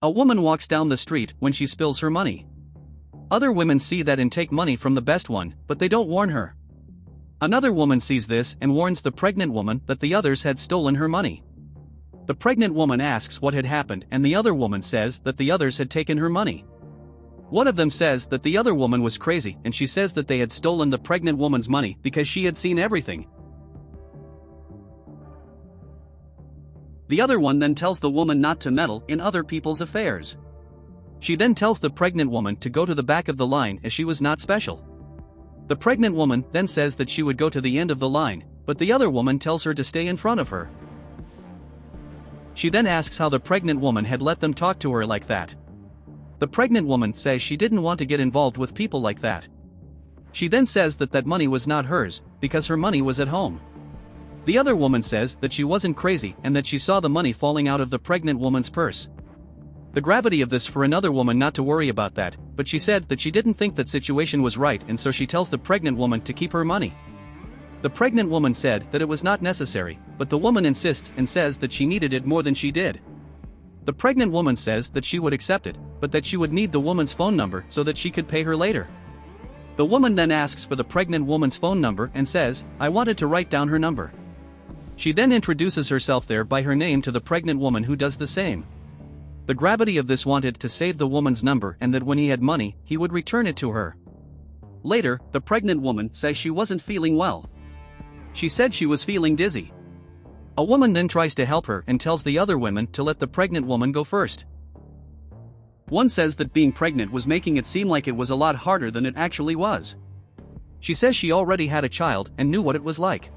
A woman walks down the street when she spills her money. Other women see that and take money from the best one, but they don't warn her. Another woman sees this and warns the pregnant woman that the others had stolen her money. The pregnant woman asks what had happened, and the other woman says that the others had taken her money. One of them says that the other woman was crazy, and she says that they had stolen the pregnant woman's money because she had seen everything. The other one then tells the woman not to meddle in other people's affairs. She then tells the pregnant woman to go to the back of the line as she was not special. The pregnant woman then says that she would go to the end of the line, but the other woman tells her to stay in front of her. She then asks how the pregnant woman had let them talk to her like that. The pregnant woman says she didn't want to get involved with people like that. She then says that that money was not hers, because her money was at home. The other woman says that she wasn't crazy and that she saw the money falling out of the pregnant woman's purse. The gravity of this for another woman not to worry about that, but she said that she didn't think that situation was right, and so she tells the pregnant woman to keep her money. The pregnant woman said that it was not necessary, but the woman insists and says that she needed it more than she did. The pregnant woman says that she would accept it, but that she would need the woman's phone number so that she could pay her later. The woman then asks for the pregnant woman's phone number and says, "I wanted to write down her number." She then introduces herself there by her name to the pregnant woman, who does the same. The gravity of this wanted to save the woman's number, and that when he had money, he would return it to her. Later, the pregnant woman says she wasn't feeling well. She said she was feeling dizzy. A woman then tries to help her and tells the other women to let the pregnant woman go first. One says that being pregnant was making it seem like it was a lot harder than it actually was. She says she already had a child and knew what it was like.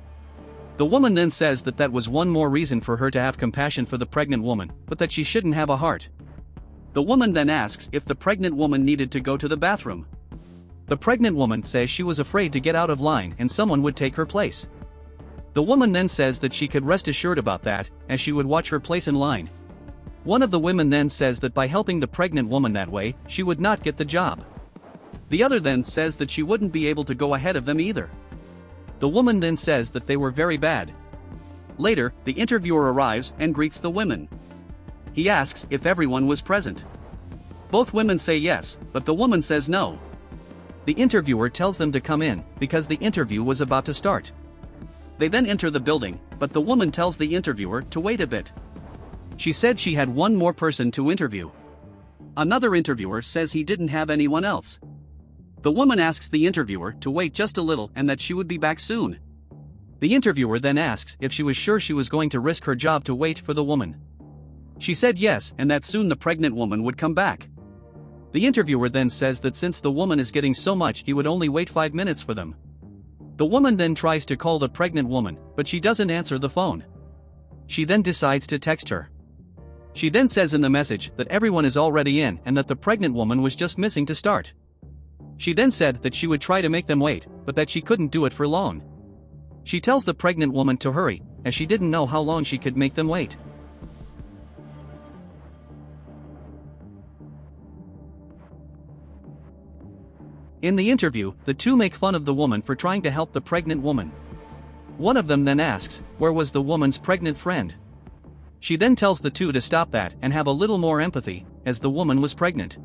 The woman then says that that was one more reason for her to have compassion for the pregnant woman, but that she shouldn't have a heart. The woman then asks if the pregnant woman needed to go to the bathroom. The pregnant woman says she was afraid to get out of line and someone would take her place. The woman then says that she could rest assured about that, as she would watch her place in line. One of the women then says that by helping the pregnant woman that way, she would not get the job. The other then says that she wouldn't be able to go ahead of them either. The woman then says that they were very bad. Later, the interviewer arrives and greets the women. He asks if everyone was present. Both women say yes, but the woman says no. The interviewer tells them to come in, because the interview was about to start. They then enter the building, but the woman tells the interviewer to wait a bit. She said she had one more person to interview. Another interviewer says he didn't have anyone else. The woman asks the interviewer to wait just a little and that she would be back soon. The interviewer then asks if she was sure she was going to risk her job to wait for the woman. She said yes, and that soon the pregnant woman would come back. The interviewer then says that since the woman is getting so much, he would only wait 5 minutes for them. The woman then tries to call the pregnant woman, but she doesn't answer the phone. She then decides to text her. She then says in the message that everyone is already in and that the pregnant woman was just missing to start. She then said that she would try to make them wait, but that she couldn't do it for long. She tells the pregnant woman to hurry, as she didn't know how long she could make them wait. In the interview, the two make fun of the woman for trying to help the pregnant woman. One of them then asks, where was the woman's pregnant friend? She then tells the two to stop that and have a little more empathy, as the woman was pregnant.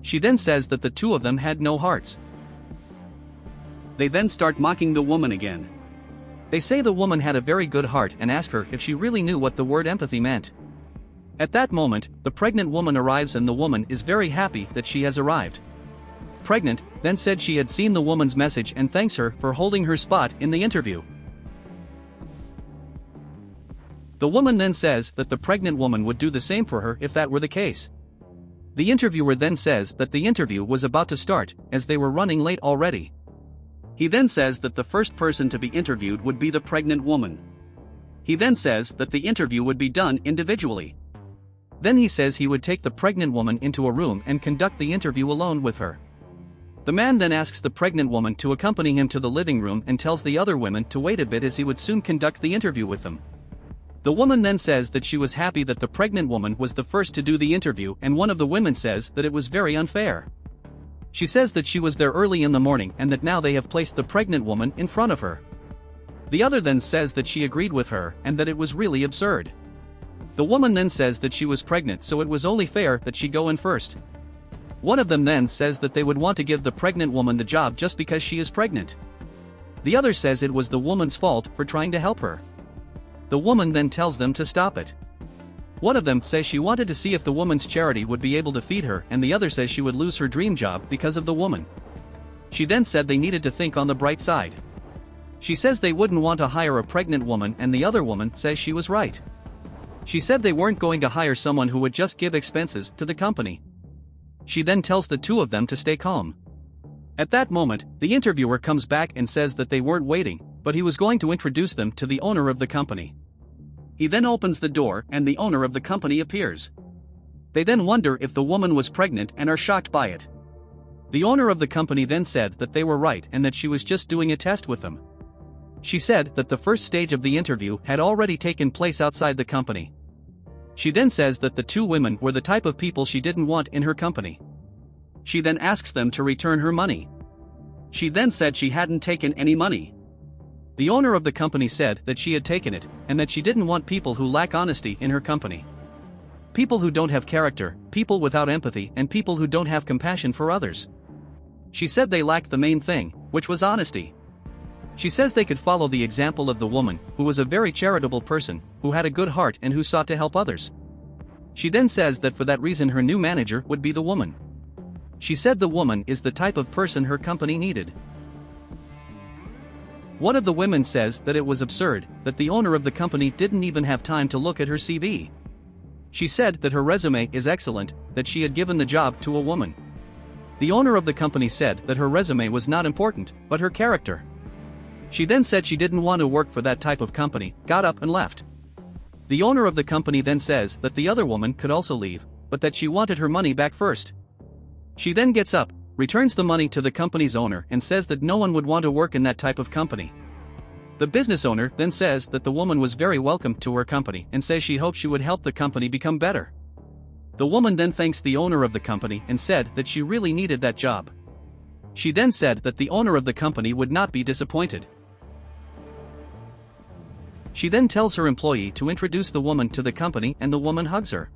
She then says that the two of them had no hearts. They then start mocking the woman again. They say the woman had a very good heart and ask her if she really knew what the word empathy meant. At that moment, the pregnant woman arrives and the woman is very happy that she has arrived. Pregnant then said she had seen the woman's message and thanks her for holding her spot in the interview. The woman then says that the pregnant woman would do the same for her if that were the case. The interviewer then says that the interview was about to start, as they were running late already. He then says that the first person to be interviewed would be the pregnant woman. He then says that the interview would be done individually. Then he says he would take the pregnant woman into a room and conduct the interview alone with her. The man then asks the pregnant woman to accompany him to the living room and tells the other women to wait a bit as he would soon conduct the interview with them. The woman then says that she was happy that the pregnant woman was the first to do the interview, and one of the women says that it was very unfair. She says that she was there early in the morning and that now they have placed the pregnant woman in front of her. The other then says that she agreed with her and that it was really absurd. The woman then says that she was pregnant, so it was only fair that she go in first. One of them then says that they would want to give the pregnant woman the job just because she is pregnant. The other says it was the woman's fault for trying to help her. The woman then tells them to stop it. One of them says she wanted to see if the woman's charity would be able to feed her, and the other says she would lose her dream job because of the woman. She then said they needed to think on the bright side. She says they wouldn't want to hire a pregnant woman, and the other woman says she was right. She said they weren't going to hire someone who would just give expenses to the company. She then tells the two of them to stay calm. At that moment, the interviewer comes back and says that they weren't waiting, but he was going to introduce them to the owner of the company. He then opens the door and the owner of the company appears. They then wonder if the woman was pregnant and are shocked by it. The owner of the company then said that they were right and that she was just doing a test with them. She said that the first stage of the interview had already taken place outside the company. She then says that the two women were the type of people she didn't want in her company. She then asks them to return her money. She then said she hadn't taken any money. The owner of the company said that she had taken it, and that she didn't want people who lack honesty in her company. People who don't have character, people without empathy, and people who don't have compassion for others. She said they lacked the main thing, which was honesty. She says they could follow the example of the woman, who was a very charitable person, who had a good heart and who sought to help others. She then says that for that reason her new manager would be the woman. She said the woman is the type of person her company needed. One of the women says that it was absurd that the owner of the company didn't even have time to look at her CV. She said that her resume is excellent, that she had given the job to a woman. The owner of the company said that her resume was not important, but her character. She then said she didn't want to work for that type of company, got up and left. The owner of the company then says that the other woman could also leave, but that she wanted her money back first. She then gets up, returns the money to the company's owner and says that no one would want to work in that type of company. The business owner then says that the woman was very welcome to her company and says she hoped she would help the company become better. The woman then thanks the owner of the company and said that she really needed that job. She then said that the owner of the company would not be disappointed. She then tells her employee to introduce the woman to the company and the woman hugs her.